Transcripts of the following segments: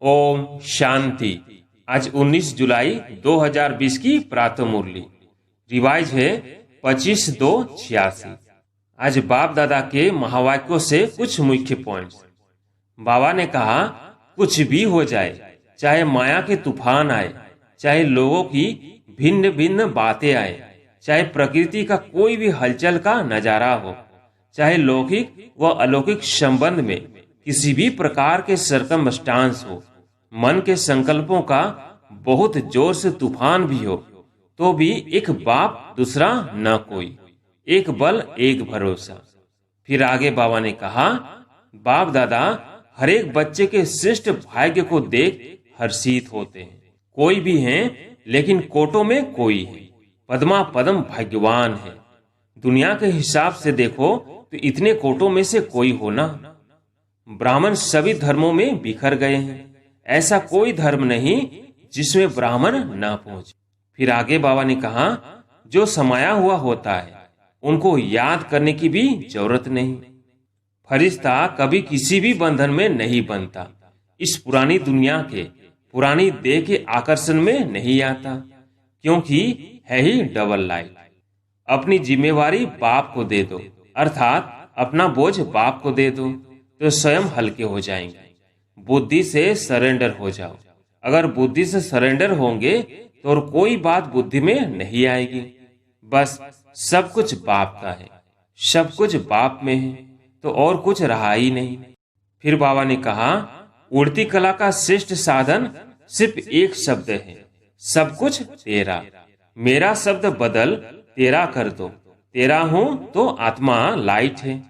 ओम शांति। आज 19 जुलाई 2020 की प्रातः मुरली रिवाइज है 25/2/86। आज बाप दादा के महावाक्यों से कुछ मुख्य पॉइंट्स। बाबा ने कहा, कुछ भी हो जाए, चाहे माया के तूफान आए, चाहे लोगों की भिन्न भिन्न बातें आए, चाहे प्रकृति का कोई भी हलचल का नजारा हो, चाहे लौकिक व अलौकिक संबंध में किसी भी प्रकार के सर्कमस्टांस हो, मन के संकल्पों का बहुत जोर से तूफान भी हो, तो भी एक बाप दूसरा न कोई, एक बल एक भरोसा। फिर आगे बाबा ने कहा, बाप दादा हर एक बच्चे के श्रेष्ठ भाग्य को देख हर्षित होते हैं। कोई भी हैं, लेकिन कोटों में कोई है, पद्मा पद्म भाग्यवान है। दुनिया के हिसाब से देखो तो इतने कोटों में से कोई होना। ब्राह्मण सभी धर्मों में बिखर गए हैं, ऐसा कोई धर्म नहीं जिसमें ब्राह्मण न पहुंचे। फिर आगे बाबा ने कहा, जो समाया हुआ होता है उनको याद करने की भी जरूरत नहीं। फरिश्ता कभी किसी भी बंधन में नहीं बनता, इस पुरानी दुनिया के पुरानी देह के आकर्षण में नहीं आता, क्योंकि है ही डबल लाइफ। अपनी जिम्मेवारी बाप को दे दो, अर्थात अपना बोझ बाप को दे दो, तो स्वयं हल्के हो जाएंगे। बुद्धि से सरेंडर हो जाओ। अगर बुद्धि से सरेंडर होंगे तो और कोई बात बुद्धि में नहीं आएगी। बस सब कुछ बाप का है, सब कुछ बाप में है, तो और कुछ रहा ही नहीं। फिर बाबा ने कहा, उड़ती कला का श्रेष्ठ साधन सिर्फ एक शब्द है, सब कुछ तेरा। मेरा शब्द बदल तेरा कर दो। तेरा हूं तो आत्मा लाइट है,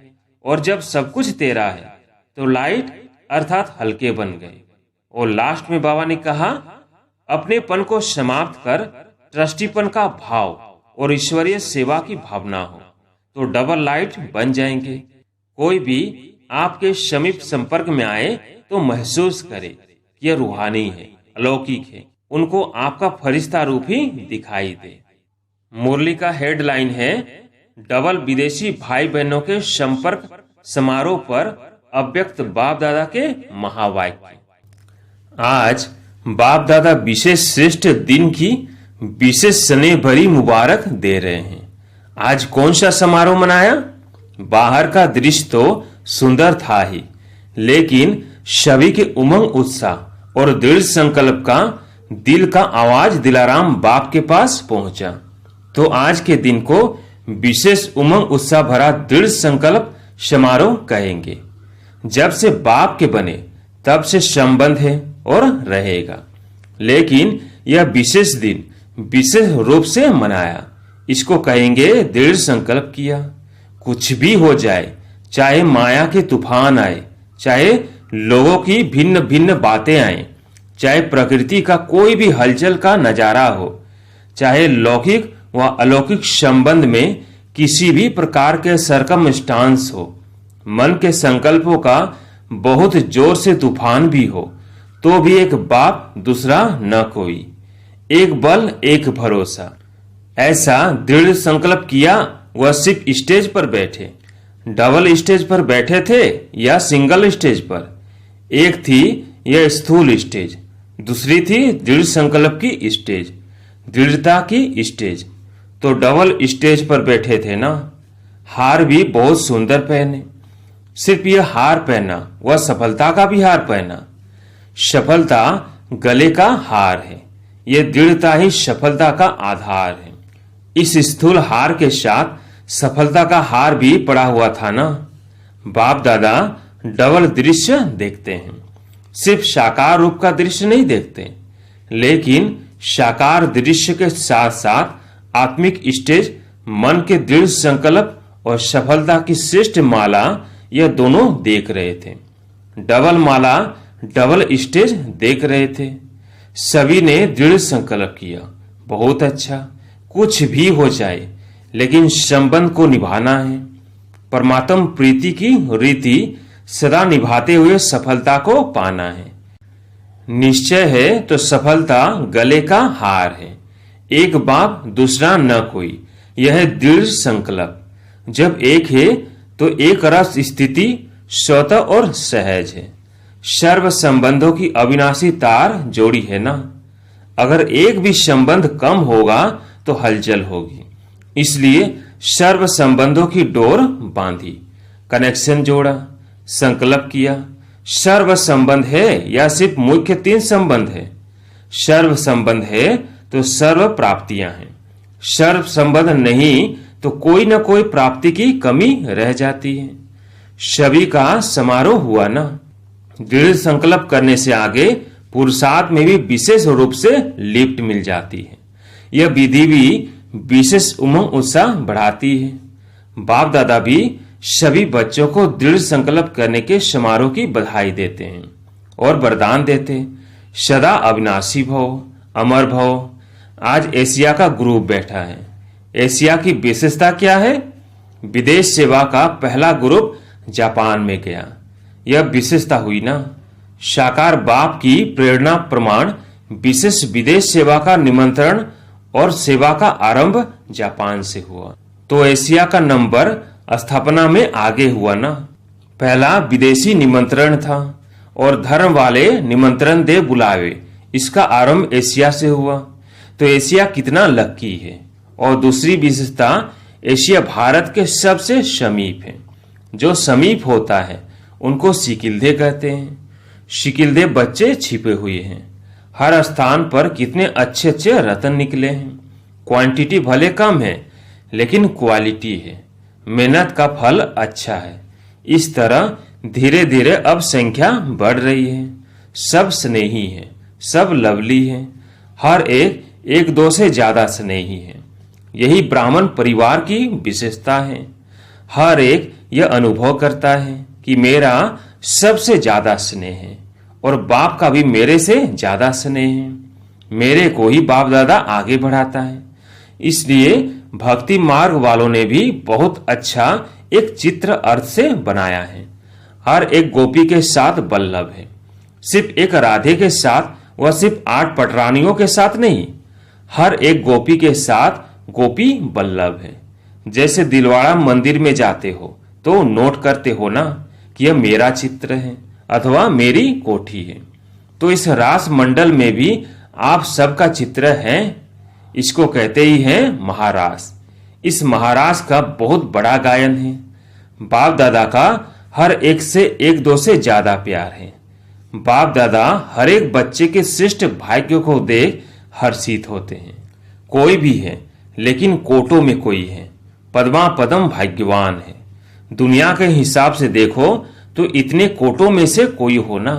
और जब सब कुछ तेरा है तो लाइट अर्थात हल्के बन गए। और लास्ट में बाबा ने कहा, अपनेपन को समाप्त कर ट्रस्टीपन का भाव और ईश्वरीय सेवा की भावना हो, तो डबल लाइट बन जाएंगे। कोई भी आपके समीप संपर्क में आए तो महसूस करे कि यह रूहानी है, अलौकिक है, उनको आपका फरिश्ता रूप ही दिखाई दे। मुरली का हेडलाइन है, डबल विदेशी भाई बहनों के संपर्क समारोह पर अव्यक्त बाप दादा के महावाक्य। आज बाप दादा विशेष श्रेष्ठ दिन की विशेष स्नेह भरी मुबारक दे रहे हैं। आज कौन सा समारोह मनाया? बाहर का दृश्य तो सुंदर था ही, लेकिन सभी के उमंग उत्साह और दृढ़ संकल्प का दिल का आवाज दिलाराम बाप के पास पहुंचा। तो आज के दिन को विशेष उमंग उत्साह भरा दृढ़ संकल्प समारोह कहेंगे। जब से बाप के बने तब से संबंध है और रहेगा, लेकिन यह विशेष दिन विशेष रूप से मनाया। इसको कहेंगे दृढ़ संकल्प किया। कुछ भी हो जाए, चाहे माया के तूफान आए, चाहे लोगों की भिन्न भिन्न बातें आए, चाहे प्रकृति का कोई भी हलचल का नजारा हो, चाहे लौकिक व अलौकिक संबंध में किसी भी प्रकार के सर्कमस्टांस हो, मन के संकल्पों का बहुत जोर से तूफान भी हो, तो भी एक बाप दूसरा न कोई, एक बल एक भरोसा। ऐसा दृढ़ संकल्प किया। वह सिर्फ स्टेज पर बैठे, डबल स्टेज पर बैठे थे या सिंगल स्टेज पर? एक थी यह स्थूल स्टेज, दूसरी थी दृढ़ संकल्प की स्टेज, दृढ़ता की स्टेज। तो डबल स्टेज पर बैठे थे ना। हार भी बहुत सुंदर पहने। सिर्फ यह हार पहना, वह सफलता का भी हार पहना। सफलता गले का हार है, यह दृढ़ता ही सफलता का आधार है। इस स्थूल हार के साथ सफलता का हार भी पड़ा हुआ था ना। बाप दादा डबल दृश्य देखते हैं, सिर्फ साकार रूप का दृश्य नहीं देखते, लेकिन साकार दृश्य के साथ साथ आत्मिक स्टेज, मन के दृढ़ संकल्प और सफलता की श्रेष्ठ माला, यह दोनों देख रहे थे। डबल माला, डबल स्टेज देख रहे थे। सभी ने दृढ़ संकल्प किया, बहुत अच्छा, कुछ भी हो जाए, लेकिन संबंध को निभाना है। परमात्म प्रीति की रीति सदा निभाते हुए सफलता को पाना है। निश्चय है तो सफलता गले का हार है। एक बाप दूसरा न कोई, यह दृढ़ संकल्प। जब एक है तो एक रस स्थिति स्वतः और सहज है। सर्व संबंधों की अविनाशी तार जोड़ी है ना। अगर एक भी संबंध कम होगा तो हलचल होगी, इसलिए सर्व संबंधों की डोर बांधी, कनेक्शन जोड़ा, संकल्प किया। सर्व संबंध है या सिर्फ मुख्य 3 संबंध है? सर्व संबंध है तो सर्व प्राप्तियां हैं। सर्व संबंध नहीं तो कोई न कोई प्राप्ति की कमी रह जाती है। सभी का समारोह हुआ ना। दृढ़ संकल्प करने से आगे पुरुषार्थ में भी विशेष रूप से लिफ्ट मिल जाती है। यह विधि भी विशेष उमंग उत्साह बढ़ाती है। बाप दादा भी सभी बच्चों को दृढ़ संकल्प करने के समारोह की बधाई देते हैं और वरदान देते हैं, सदा अविनाशी भव, अमर भव। आज एशिया का ग्रुप बैठा है। एशिया की विशेषता क्या है? विदेश सेवा का पहला ग्रुप जापान में गया। यह विशेषता हुई ना। साकार बाप की प्रेरणा प्रमाण विशेष विदेश सेवा का निमंत्रण और सेवा का आरंभ जापान से हुआ। तो एशिया का नंबर स्थापना में आगे हुआ ना। पहला विदेशी निमंत्रण था और धर्म वाले निमंत्रण दे बुलावे, इसका आरंभ एशिया से हुआ। तो एशिया कितना लक्की है। और दूसरी विशेषता, एशिया भारत के सबसे समीप है। जो समीप होता है उनको सिकिलदे कहते हैं। सिकिलदे बच्चे छिपे हुए हैं। हर स्थान पर कितने अच्छे अच्छे रत्न निकले हैं। क्वांटिटी भले कम है लेकिन क्वालिटी है। मेहनत का फल अच्छा है। इस तरह धीरे धीरे अब संख्या बढ़ रही है। सब स्नेही है, सब लवली है। हर एक दो से ज्यादा स्नेही है। यही ब्राह्मण परिवार की विशेषता है। हर एक यह अनुभव करता है कि मेरा सबसे ज्यादा स्नेह है और बाप का भी मेरे से ज्यादा स्नेह है। मेरे को ही बाप दादा आगे बढ़ाता है। इसलिए भक्ति मार्ग वालों ने भी बहुत अच्छा एक चित्र अर्थ से बनाया है। हर एक गोपी के साथ बल्लभ है। सिर्फ एक राधे के साथ व सिर्फ 8 पटरानियों के साथ नहीं, हर एक गोपी के साथ गोपी बल्लभ है। जैसे दिलवाड़ा मंदिर में जाते हो तो नोट करते हो ना कि यह मेरा चित्र है अथवा मेरी कोठी है। तो इस रास मंडल में भी आप सबका चित्र है। इसको कहते ही हैं महारास। इस महारास का बहुत बड़ा गायन है। बाप दादा का हर एक से एक दो से ज्यादा प्यार है। बाप दादा हर एक बच्चे के श्रेष्ठ भाग्य को देख हर्षित होते हैं। कोई भी है लेकिन कोटों में कोई है। पद्मा पदम भाग्यवान है। दुनिया के हिसाब से देखो तो इतने कोटों में से कोई हो ना।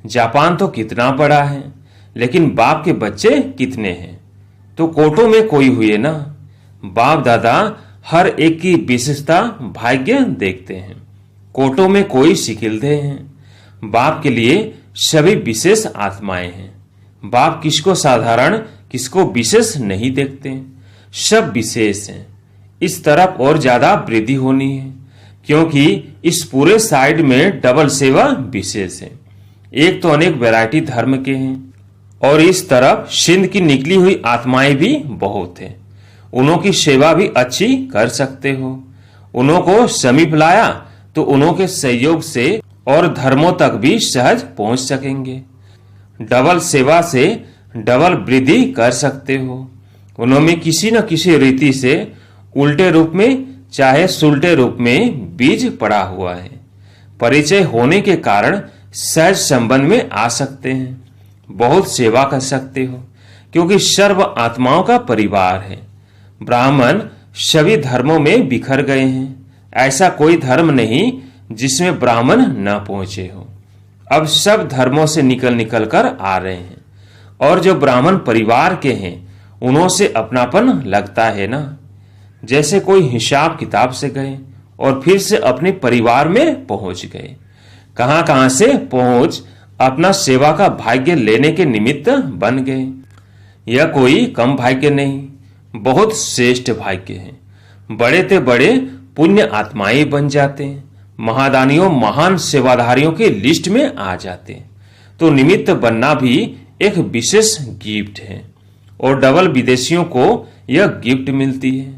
जापान तो कितना बड़ा है लेकिन बाप के बच्चे कितने हैं, तो कोटों में कोई हुए ना। बाप दादा हर एक की विशेषता भाग्य देखते हैं। कोटों में कोई सिकिलदे हैं। बाप के लिए सभी विशेष आत्माएं हैं। बाप किसको साधारण किसको विशेष नहीं देखते, सब विशेष हैं। इस तरफ और ज्यादा वृद्धि होनी है क्योंकि इस पूरे साइड में डबल सेवा विशेष है। एक तो अनेक वैरायटी धर्म के हैं और इस तरफ सिंध की निकली हुई आत्माएं भी बहुत है। उन्हों की सेवा भी अच्छी कर सकते हो। उन्हों को समीप लाया तो उन्हों के सहयोग से और धर्मों तक भी सहज पहुंच सकेंगे। डबल सेवा से डबल वृद्धि कर सकते हो। उन्होंने किसी न किसी रीति से उल्टे रूप में चाहे सुलटे रूप में बीज पड़ा हुआ है। परिचय होने के कारण सहज संबंध में आ सकते हैं। बहुत सेवा कर सकते हो क्योंकि सर्व आत्माओं का परिवार है। ब्राह्मण सभी धर्मों में बिखर गए हैं। ऐसा कोई धर्म नहीं जिसमें ब्राह्मण न पहुंचे हो। अब सब धर्मों से निकल कर आ रहे हैं और जो ब्राह्मण परिवार के हैं उन्हों से अपनापन लगता है ना। जैसे कोई हिसाब किताब से गए और फिर से अपने परिवार में पहुंच गए। कहां कहां से पहुंच अपना सेवा का भाग्य लेने के निमित्त बन गए। यह कोई कम भाग्य नहीं, बहुत श्रेष्ठ भाग्य है। बड़े ते बड़े पुण्य आत्माएं बन जाते हैं। महादानियों महान सेवाधारियों के लिस्ट में आ जाते हैं। तो निमित्त बनना भी एक विशेष गिफ्ट है और डबल विदेशियों को यह गिफ्ट मिलती है।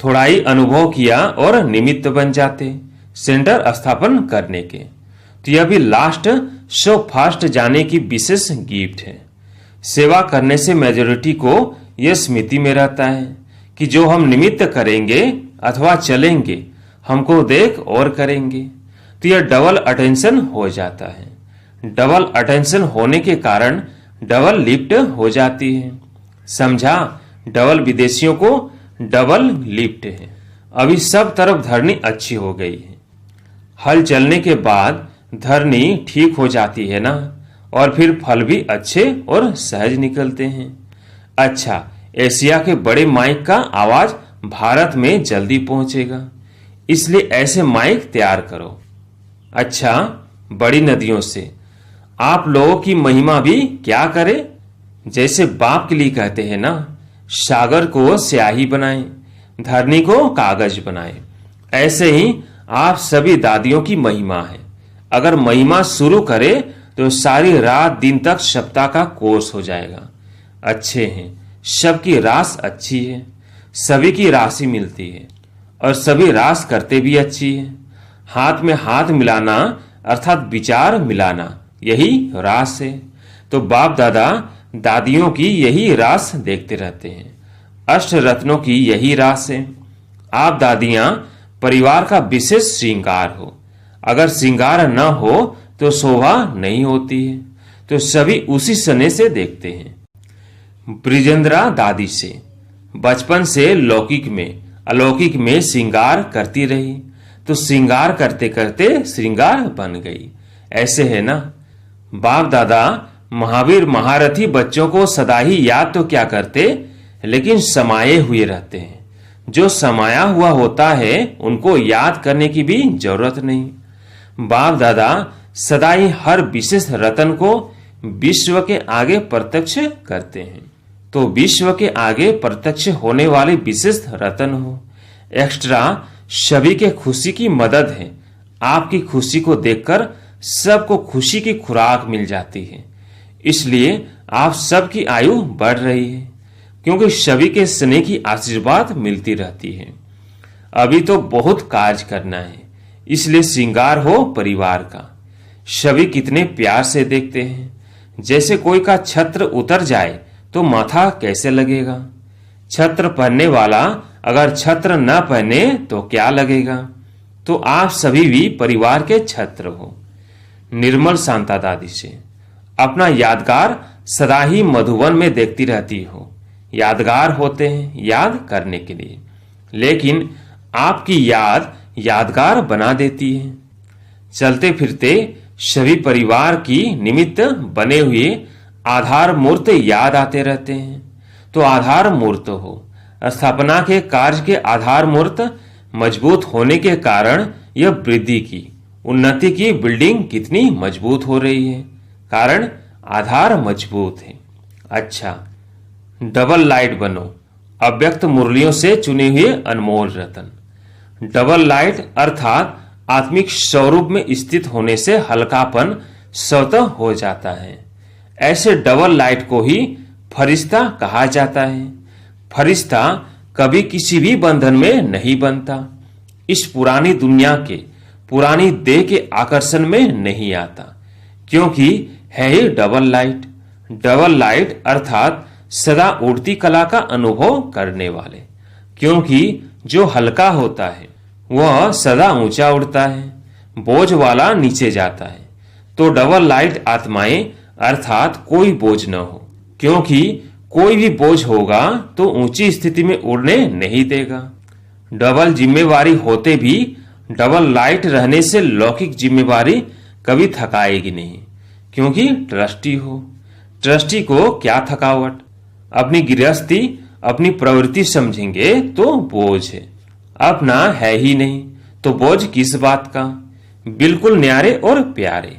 थोड़ा ही अनुभव किया और निमित्त बन जाते सेंटर स्थापन करने के। तो यह भी लास्ट सो फास्ट जाने की विशेष गिफ्ट है। सेवा करने से मेजॉरिटी को यह स्मृति में रहता है कि जो हम निमित्त करेंगे अथवा चलेंगे, हमको देख और करेंगे। तो यह डबल अटेंशन हो जाता है। डबल अटेंशन होने के कारण डबल लिफ्ट हो जाती है। समझा? डबल विदेशियों को डबल लिफ्ट है। अभी सब तरफ धरनी अच्छी हो गई है। हल चलने के बाद धरनी ठीक हो जाती है ना, और फिर फल भी अच्छे और सहज निकलते हैं। अच्छा, एशिया के बड़े माइक का आवाज भारत में जल्दी पहुंचेगा, इसलिए ऐसे माइक तैयार करो। अच्छा, बड़ी नदियों से आप लोगों की महिमा भी क्या करे? जैसे बाप के लिए कहते हैं ना, सागर को स्याही बनाएं, धरनी को कागज बनाएं, ऐसे ही आप सभी दादियों की महिमा है। अगर महिमा शुरू करे तो सारी रात दिन तक सप्ताह का कोर्स हो जाएगा। अच्छे हैं, सबकी रास अच्छी है, सभी की राशि मिलती है और सभी रास करते भी अच्छी है। हाथ में हाथ मिलाना अर्थात विचार मिलाना, यही रास है। तो बाप दादा दादियों की यही रास देखते रहते हैं। अष्ट रत्नों की यही रास है। आप दादियां परिवार का विशेष श्रृंगार हो। अगर श्रृंगार न हो तो शोभा नहीं होती है। तो सभी उसी सने से देखते हैं। ब्रिजेंद्रा दादी से बचपन से लौकिक में अलौकिक में श्रृंगार करती रही, तो श्रृंगार करते करते श्रृंगार बन गई। ऐसे है ना? बाप दादा महावीर महारथी बच्चों को सदा ही याद तो क्या करते, लेकिन समाये हुए रहते हैं। जो समाया हुआ होता है उनको याद करने की भी जरूरत नहीं। बाप दादा सदा ही हर विशेष रतन को विश्व के आगे प्रत्यक्ष करते हैं। तो विश्व के आगे प्रत्यक्ष होने वाले विशेष रतन हो। एक्स्ट्रा सभी के खुशी की मदद है। आपकी खुशी को देखकर सबको खुशी की खुराक मिल जाती है। इसलिए आप सबकी आयु बढ़ रही है, क्योंकि सभी के स्नेह की आशीर्वाद मिलती रहती है। अभी तो बहुत कार्य करना है, इसलिए श्रृंगार हो परिवार का। सभी कितने प्यार से देखते हैं। जैसे कोई का छत्र उतर जाए तो माथा कैसे लगेगा? छत्र पहनने वाला अगर छत्र न पहने तो क्या लगेगा? तो आप सभी भी परिवार के छत्र हो। निर्मल शांता दादी से अपना यादगार सदा ही मधुबन में देखती रहती हो। यादगार होते हैं याद करने के लिए, लेकिन आपकी याद यादगार बना देती है। चलते फिरते सभी परिवार की निमित्त बने हुए आधार मूर्त याद आते रहते हैं। तो आधार मूर्त हो। स्थापना के कार्य के आधार मूर्त मजबूत होने के कारण यह वृद्धि की उन्नति की बिल्डिंग कितनी मजबूत हो रही है, कारण आधार मजबूत है। अच्छा, डबल लाइट बनो। अव्यक्त मुरलियों से चुने हुए अनमोल रतन। डबल लाइट अर्थात आत्मिक स्वरूप में स्थित होने से हल्कापन स्वतः हो जाता है। ऐसे डबल लाइट को ही फरिश्ता कहा जाता है। फरिश्ता कभी किसी भी बंधन में नहीं बनता। इस पुरानी दुनिया के पुरानी देह के आकर्षण में नहीं आता, क्योंकि है ही डबल लाइट। डबल लाइट अर्थात सदा उड़ती कला का अनुभव करने वाले, क्योंकि जो हल्का होता है वह सदा ऊंचा उड़ता है, बोझ वाला नीचे जाता है। तो डबल लाइट आत्माएं अर्थात कोई बोझ न हो, क्योंकि कोई भी बोझ होगा तो ऊंची स्थिति में उड़ने नहीं देगा। डबल जिम्मेवारी होते भी डबल लाइट रहने से लौकिक जिम्मेवारी कभी थकाएगी नहीं, क्योंकि ट्रस्टी हो। ट्रस्टी को क्या थकावट? अपनी गृहस्थी अपनी प्रवृत्ति समझेंगे तो बोझ है, अपना है ही नहीं तो बोझ किस बात का? बिल्कुल न्यारे और प्यारे।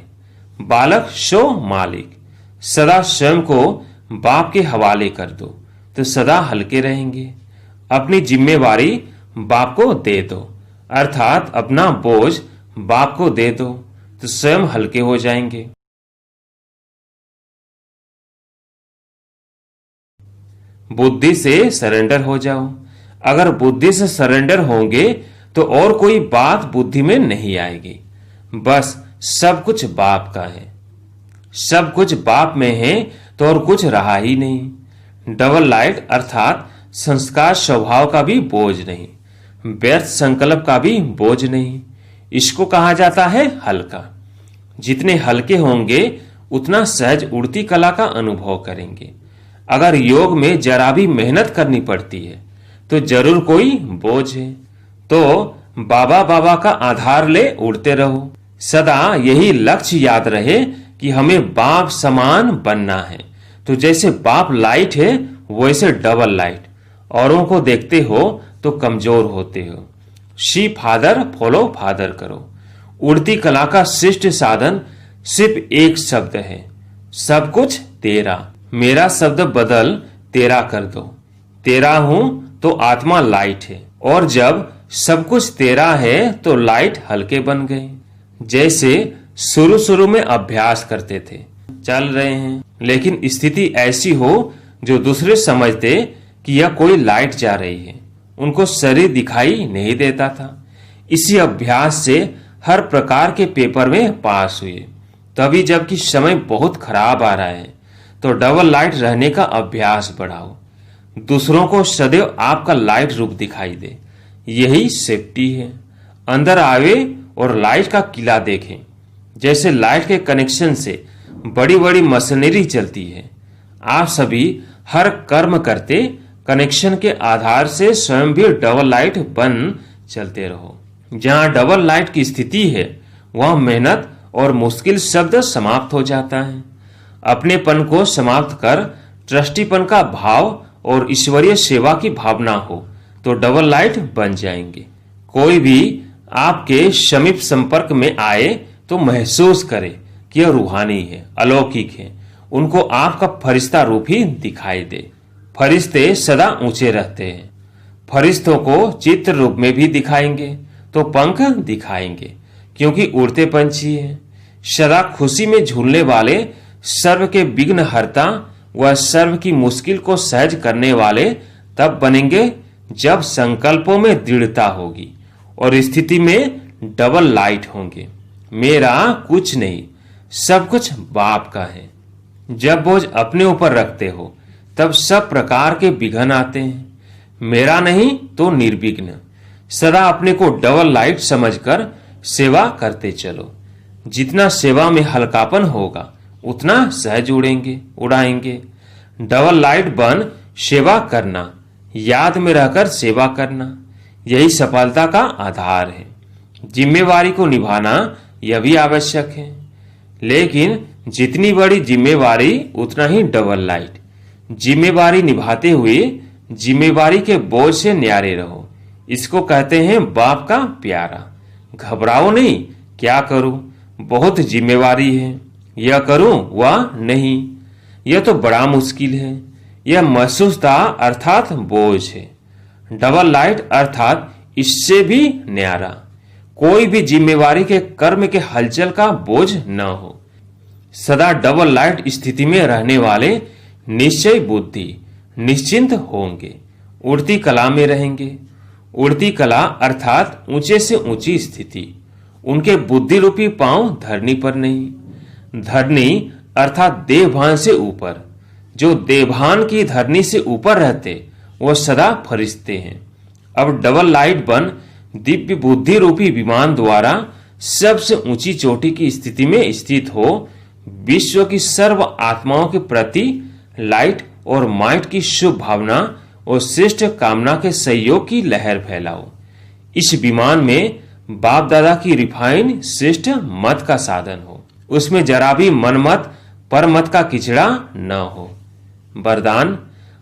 बालक सो मालिक। सदा स्वयं को बाप के हवाले कर दो तो सदा हल्के रहेंगे। अपनी जिम्मेवारी बाप को दे दो, अर्थात अपना बोझ बाप को दे दो तो स्वयं हल्के हो जाएंगे। बुद्धि से सरेंडर हो जाओ। अगर बुद्धि से सरेंडर होंगे तो और कोई बात बुद्धि में नहीं आएगी। बस सब कुछ बाप का है। सब कुछ बाप में है तो और कुछ रहा ही नहीं। डबल लाइट अर्थात संस्कार स्वभाव का भी बोझ नहीं, व्यर्थ संकल्प का भी बोझ नहीं। इसको कहा जाता है हल्का। जितने हल्के होंगे उतना सहज उड़ती कला का अनुभव करेंगे। अगर योग में जरा भी मेहनत करनी पड़ती है तो जरूर कोई बोझ है। तो बाबा बाबा का आधार ले उड़ते रहो। सदा यही लक्ष्य याद रहे कि हमें बाप समान बनना है। तो जैसे बाप लाइट है वैसे डबल लाइट। औरों को देखते हो तो कमजोर होते हो। सी फादर फॉलो फादर करो। उड़ती कला का श्रेष्ठ साधन सिर्फ एक शब्द है, सब कुछ तेरा। मेरा शब्द बदल तेरा कर दो। तेरा हूं तो आत्मा लाइट है, और जब सब कुछ तेरा है तो लाइट हल्के बन गए। जैसे शुरू शुरू में अभ्यास करते थे, चल रहे हैं, लेकिन स्थिति ऐसी हो जो दूसरे समझते कि यह कोई लाइट जा रही है, उनको शरीर दिखाई नहीं देता था। इसी अभ्यास से हर प्रकार के पेपर में पास हुए। तभी जबकि समय बहुत खराब आ रहा है तो डबल लाइट रहने का अभ्यास बढ़ाओ। दूसरों को सदैव आपका लाइट रूप दिखाई दे, यही सेफ्टी है। अंदर आवे और लाइट का किला देखें। जैसे लाइट के कनेक्शन से बड़ी बड़ी मशीनरी चलती है, आप सभी हर कर्म करते कनेक्शन के आधार से स्वयं भी डबल लाइट बन चलते रहो। जहां डबल लाइट की स्थिति है वहां मेहनत और मुश्किल शब्द समाप्त हो जाता है। अपनेपन को समाप्त कर ट्रस्टीपन का भाव और ईश्वरीय सेवा की भावना हो तो डबल लाइट बन जाएंगे। कोई भी आपके समीप संपर्क में आए तो महसूस करे कि यह रूहानी है, अलौकिक है। उनको आपका फरिश्ता रूप ही दिखाई दे। फरिश्ते सदा ऊंचे रहते हैं। फरिश्तों को चित्र रूप में भी दिखाएंगे तो पंख दिखाएंगे, क्योंकि उड़ते पंछी हैं। सदा खुशी में झूलने वाले, सर्व के विघ्न हरता व सर्व की मुश्किल को सहज करने वाले तब बनेंगे जब संकल्पों में दृढ़ता होगी और स्थिति में डबल लाइट होंगे। मेरा कुछ नहीं, सब कुछ बाप का है। जब बोझ अपने ऊपर रखते हो तब सब प्रकार के विघ्न आते हैं। मेरा नहीं तो निर्विघ्न। सदा अपने को डबल लाइट समझकर सेवा करते चलो। जितना सेवा में हल्कापन होगा उतना सहज उड़ाएंगे। डबल लाइट बन सेवा करना, याद में रहकर सेवा करना, यही सफलता का आधार है। जिम्मेवारी को निभाना यह भी आवश्यक है, लेकिन जितनी बड़ी जिम्मेवारी उतना ही डबल लाइट। जिम्मेवारी निभाते हुए जिम्मेवारी के बोझ से न्यारे रहो। इसको कहते हैं बाप का प्यारा। घबराओ नहीं, क्या करूं, बहुत जिम्मेवारी है, यह करूं वह नहीं, यह तो बड़ा मुश्किल है। यह महसूसता अर्थात बोझ है। डबल लाइट अर्थात इससे भी न्यारा। कोई भी जिम्मेवारी के कर्म के हलचल का बोझ न हो। सदा डबल लाइट स्थिति में रहने वाले निश्चय बुद्धि निश्चिंत होंगे, उड़ती कला में रहेंगे। उड़ती कला अर्थात ऊंचे से ऊंची स्थिति। उनके बुद्धि रूपी पांव धरनी पर नहीं। धरनी अर्थात देवभान से ऊपर। जो देवभान की धरनी से ऊपर रहते वो सदा फरिश्ते हैं। अब डबल लाइट बन दिव्य बुद्धि रूपी विमान द्वारा सबसे ऊंची चोटी की स्थिति में स्थित हो विश्व की सर्व आत्माओं के प्रति लाइट और माइट की शुभ भावना और श्रेष्ठ कामना के सहयोग की लहर फैलाओ। इस विमान में बाप दादा की रिफाइन श्रेष्ठ मत का साधन हो। उसमें जरा भी मनमत परमत का किचड़ा न हो। वरदान,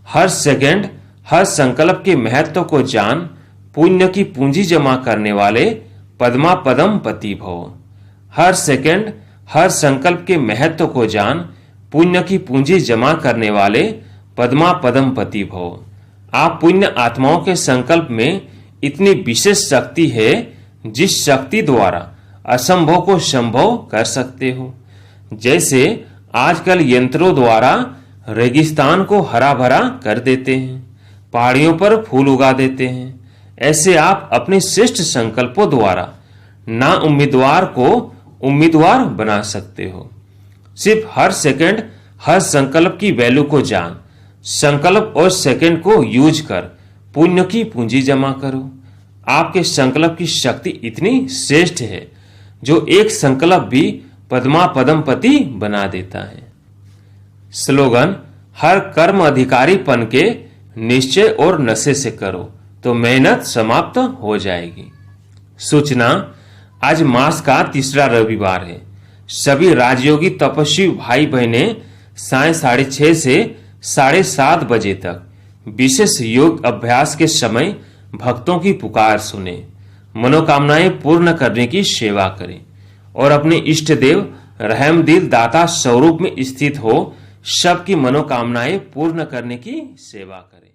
हर सेकंड हर संकल्प के महत्व को जान पुण्य की पूंजी जमा करने वाले पद्मा पदम पति भव। हर सेकंड हर संकल्प के महत्व को जान पुण्य की पूंजी जमा करने वाले पद्मा पदम पति भव। आप पुण्य आत्माओं के संकल्प में इतनी विशेष शक्ति है जिस शक्ति द्वारा असंभव को संभव कर सकते हो। जैसे आजकल यंत्रों द्वारा रेगिस्तान को हरा भरा कर देते हैं, पहाड़ियों पर फूल उगा देते हैं, ऐसे आप अपने श्रेष्ठ संकल्पों द्वारा ना उम्मीदवार को उम्मीदवार बना सकते हो। सिर्फ हर सेकंड, हर संकल्प की वैल्यू को जान, संकल्प और सेकंड को यूज कर पुण्य की पूंजी जमा करो। आपके संकल्प की शक्ति इतनी श्रेष्ठ है जो एक संकल्प भी पद्मा पद्मपति बना देता है। स्लोगन: हर कर्म अधिकारीपन के निश्चय और नशे से करो तो मेहनत समाप्त हो जाएगी। सूचना: आज मास का तीसरा रविवार है। सभी राजयोगी तपस्वी भाई बहनें साय 6:30 से 7:30 बजे तक विशेष योग अभ्यास के समय भक्तों की पुकार सुने, मनोकामनाएं पूर्ण करने की सेवा करें और अपने इष्ट देव रहमदिल दाता स्वरूप में स्थित हो सबकी मनोकामनाएं पूर्ण करने की सेवा करें।